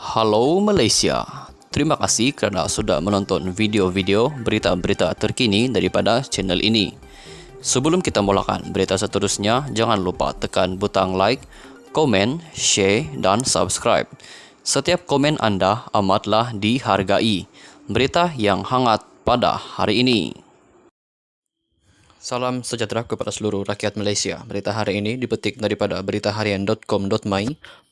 Halo Malaysia, terima kasih kerana sudah menonton video-video berita-berita terkini daripada channel ini. Sebelum kita mulakan berita seterusnya, jangan lupa tekan butang like, komen, share dan subscribe. Setiap komen anda amatlah dihargai. Berita yang hangat pada hari ini. Salam sejahtera kepada seluruh rakyat Malaysia. Berita hari ini dipetik daripada beritaharian.com.my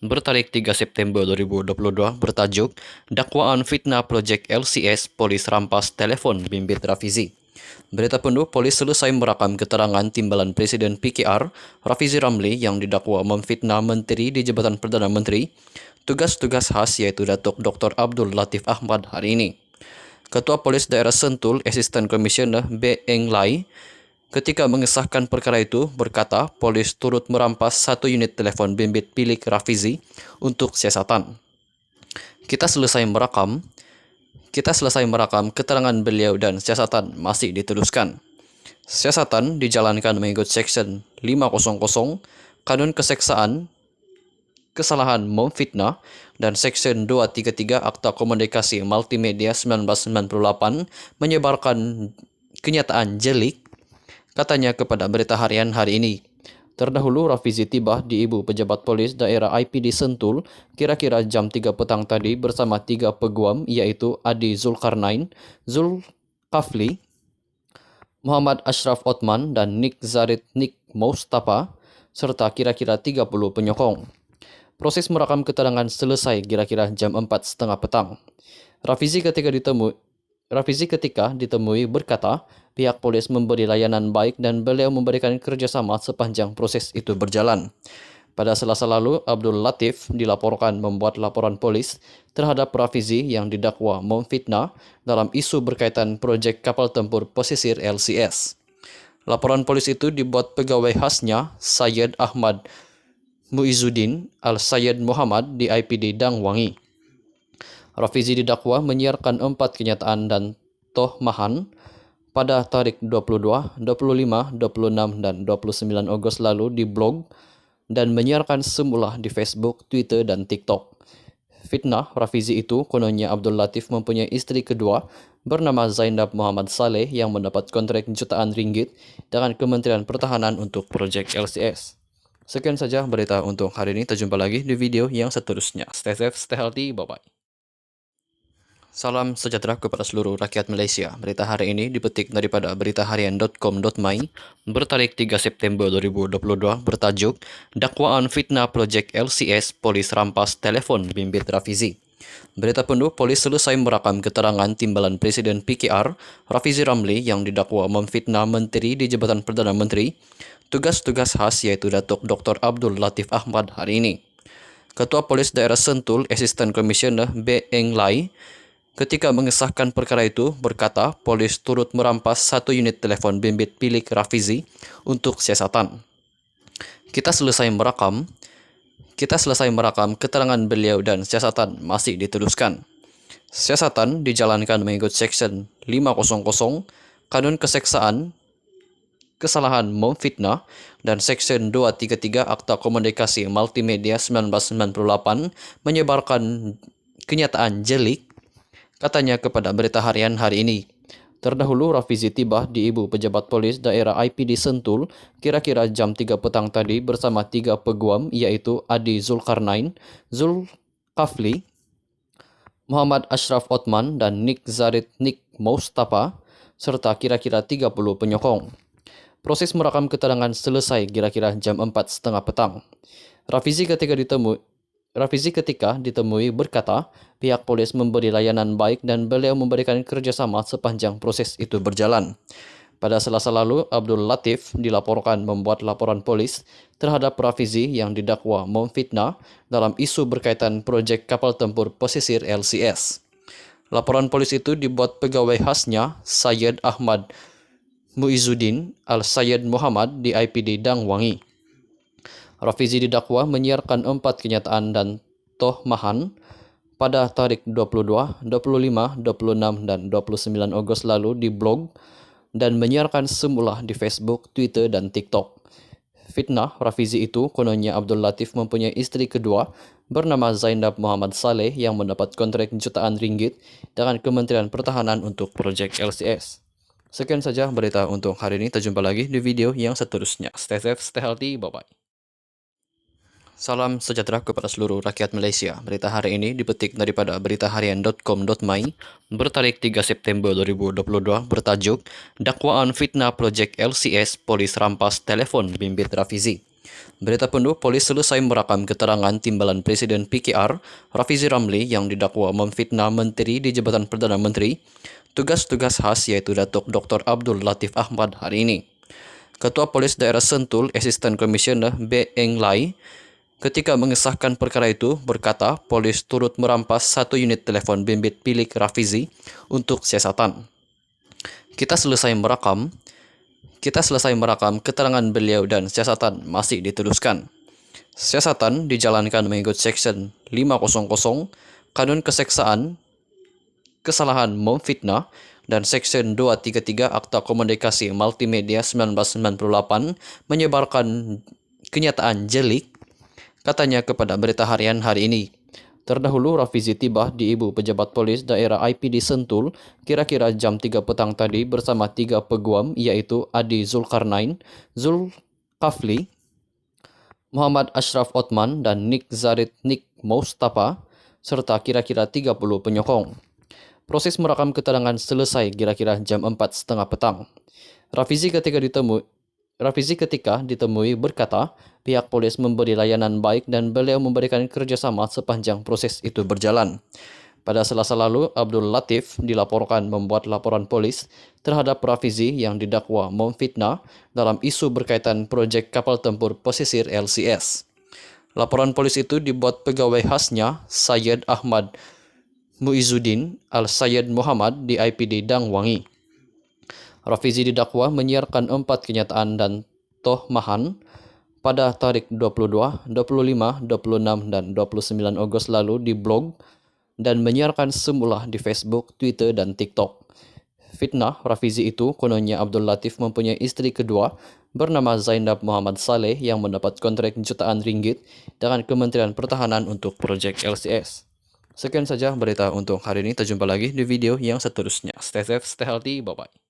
bertarikh 3 September 2022 bertajuk Dakwaan Fitnah Projek LCS Polis Rampas Telefon Bimbit Rafizi. Berita penuh, polis selesai merakam keterangan timbalan Presiden PKR Rafizi Ramli yang didakwa memfitnah menteri di Jabatan Perdana Menteri, tugas-tugas khas iaitu Datuk Dr. Abdul Latif Ahmad hari ini. Ketua Polis Daerah Sentul, Asisten Komisioner B. Eng Lai, ketika mengesahkan perkara itu, berkata polis turut merampas satu unit telefon bimbit milik Rafizi untuk siasatan. Kita selesai merakam keterangan beliau dan siasatan masih diteruskan. Siasatan dijalankan mengikut Seksyen 500 Kanun Keseksaan Kesalahan Memfitnah dan Seksyen 233 Akta Komunikasi Multimedia 1998 menyebarkan kenyataan jelik, katanya kepada Berita Harian hari ini. Terdahulu, Rafizi tiba di Ibu Pejabat Polis Daerah IPD Sentul kira-kira jam 3 petang tadi bersama 3 peguam iaitu Adi Zulkarnain, Zulkafli, Muhammad Ashraf Othman dan Nik Zarid Nik Mustafa serta kira-kira 30 penyokong. Proses merakam keterangan selesai kira-kira jam 4.30 petang. Rafizi ketika ditemui berkata pihak polis memberi layanan baik dan beliau memberikan kerjasama sepanjang proses itu berjalan. Pada Selasa lalu, Abdul Latif dilaporkan membuat laporan polis terhadap Rafizi yang didakwa memfitnah dalam isu berkaitan projek kapal tempur pesisir LCS. Laporan polis itu dibuat pegawai khasnya Syed Ahmad Muizuddin Al-Syed Muhammad di IPD Dangwangi. Rafizi didakwa menyiarkan 4 kenyataan dan tohmahan pada tarikh 22, 25, 26 dan 29 Ogos lalu di blog dan menyiarkan semula di Facebook, Twitter dan TikTok. Fitnah Rafizi itu kononnya Abdul Latif mempunyai isteri kedua bernama Zainab Muhammad Saleh yang mendapat kontrak jutaan ringgit dengan Kementerian Pertahanan untuk projek LCS. Sekian saja berita untuk hari ini. Terjumpa lagi di video yang seterusnya. Stay safe, stay healthy, bye-bye. Salam sejahtera kepada seluruh rakyat Malaysia. Berita hari ini dipetik daripada beritaharian.com.my bertarikh 3 September 2022 bertajuk Dakwaan Fitnah Projek LCS Polis Rampas Telefon Bimbit Rafizi. Berita penuh, polis selesai merakam keterangan timbalan Presiden PKR Rafizi Ramli yang didakwa memfitnah menteri di Jabatan Perdana Menteri, tugas-tugas khas iaitu Datuk Dr. Abdul Latif Ahmad hari ini. Ketua Polis Daerah Sentul, Asisten Komisioner B. Eng Lai, ketika mengesahkan perkara itu, berkata polis turut merampas satu unit telefon bimbit milik Rafizi untuk siasatan. Kita selesai merakam keterangan beliau dan siasatan masih diteruskan. Siasatan dijalankan mengikut Seksyen 500 Kanun Keseksaan Kesalahan Memfitnah dan Seksyen 233 Akta Komunikasi Multimedia 1998 menyebarkan kenyataan jelik, katanya kepada Berita Harian hari ini. Terdahulu, Rafizi tiba di Ibu Pejabat Polis Daerah IPD Sentul kira-kira jam 3 petang tadi bersama 3 peguam iaitu Adi Zulkarnain, Zulkafli, Muhammad Ashraf Othman dan Nik Zarid Nik Mustafa serta kira-kira 30 penyokong. Proses merakam keterangan selesai kira-kira jam 4.30 petang. Rafizi ketika ditemui berkata pihak polis memberi layanan baik dan beliau memberikan kerjasama sepanjang proses itu berjalan. Pada Selasa lalu, Abdul Latif dilaporkan membuat laporan polis terhadap Rafizi yang didakwa memfitnah dalam isu berkaitan projek kapal tempur pesisir LCS. Laporan polis itu dibuat pegawai khasnya Syed Ahmad Muizuddin Al-Syed Muhammad di IPD Dangwangi. Rafizi didakwa menyiarkan 4 kenyataan dan tohmahan pada tarikh 22, 25, 26 dan 29 Ogos lalu di blog dan menyiarkan semula di Facebook, Twitter dan TikTok. Fitnah Rafizi itu kononnya Abdul Latif mempunyai isteri kedua bernama Zainab Muhammad Saleh yang mendapat kontrak jutaan ringgit dengan Kementerian Pertahanan untuk proyek LCS. Sekian saja berita untuk hari ini. Kita jumpa lagi di video yang seterusnya. Stay safe, stay healthy, bye-bye. Salam sejahtera kepada seluruh rakyat Malaysia. Berita hari ini dipetik daripada beritaharian.com.my bertarik 3 September 2022 bertajuk Dakwaan Fitnah Projek LCS Polis Rampas Telefon Bimbit Rafizi. Berita penuh, polis selesai merakam keterangan timbalan Presiden PKR Rafizi Ramli yang didakwa memfitnah Menteri di Jabatan Perdana Menteri, tugas-tugas khas iaitu Datuk Dr. Abdul Latif Ahmad hari ini. Ketua Polis Daerah Sentul, Asisten Komisioner B. Eng Lai, ketika mengesahkan perkara itu, berkata polis turut merampas 1 unit telefon bimbit milik Rafizi untuk siasatan. Kita selesai merakam keterangan beliau dan siasatan masih diteruskan. Siasatan dijalankan mengikut Seksyen 500 Kanun Keseksaan Kesalahan Memfitnah dan Seksyen 233 Akta Komunikasi Multimedia 1998 menyebarkan kenyataan jelik, katanya kepada Berita Harian hari ini. Terdahulu, Rafizi tiba di Ibu Pejabat Polis Daerah IPD Sentul kira-kira jam 3 petang tadi bersama 3 peguam iaitu Adi Zulkarnain, Zulkafli, Muhammad Ashraf Othman dan Nik Zarid Nik Mustafa serta kira-kira 30 penyokong. Proses merakam keterangan selesai kira-kira jam 4.30 petang. Rafizi ketika ditemui berkata pihak polis memberi layanan baik dan beliau memberikan kerjasama sepanjang proses itu berjalan. Pada Selasa lalu, Abdul Latif dilaporkan membuat laporan polis terhadap Rafizi yang didakwa memfitnah dalam isu berkaitan projek kapal tempur pesisir LCS. Laporan polis itu dibuat pegawai khasnya Syed Ahmad Muizuddin Al-Syed Muhammad di IPD Dangwangi. Rafizi didakwa menyiarkan 4 kenyataan dan tohmahan pada tarikh 22, 25, 26, dan 29 Ogos lalu di blog dan menyiarkan semula di Facebook, Twitter, dan TikTok. Fitnah Rafizi itu kononnya Abdul Latif mempunyai isteri kedua bernama Zainab Muhammad Saleh yang mendapat kontrak jutaan ringgit dengan Kementerian Pertahanan untuk proyek LCS. Sekian saja berita untuk hari ini. Kita jumpa lagi di video yang seterusnya. Stay safe, stay healthy, bye-bye.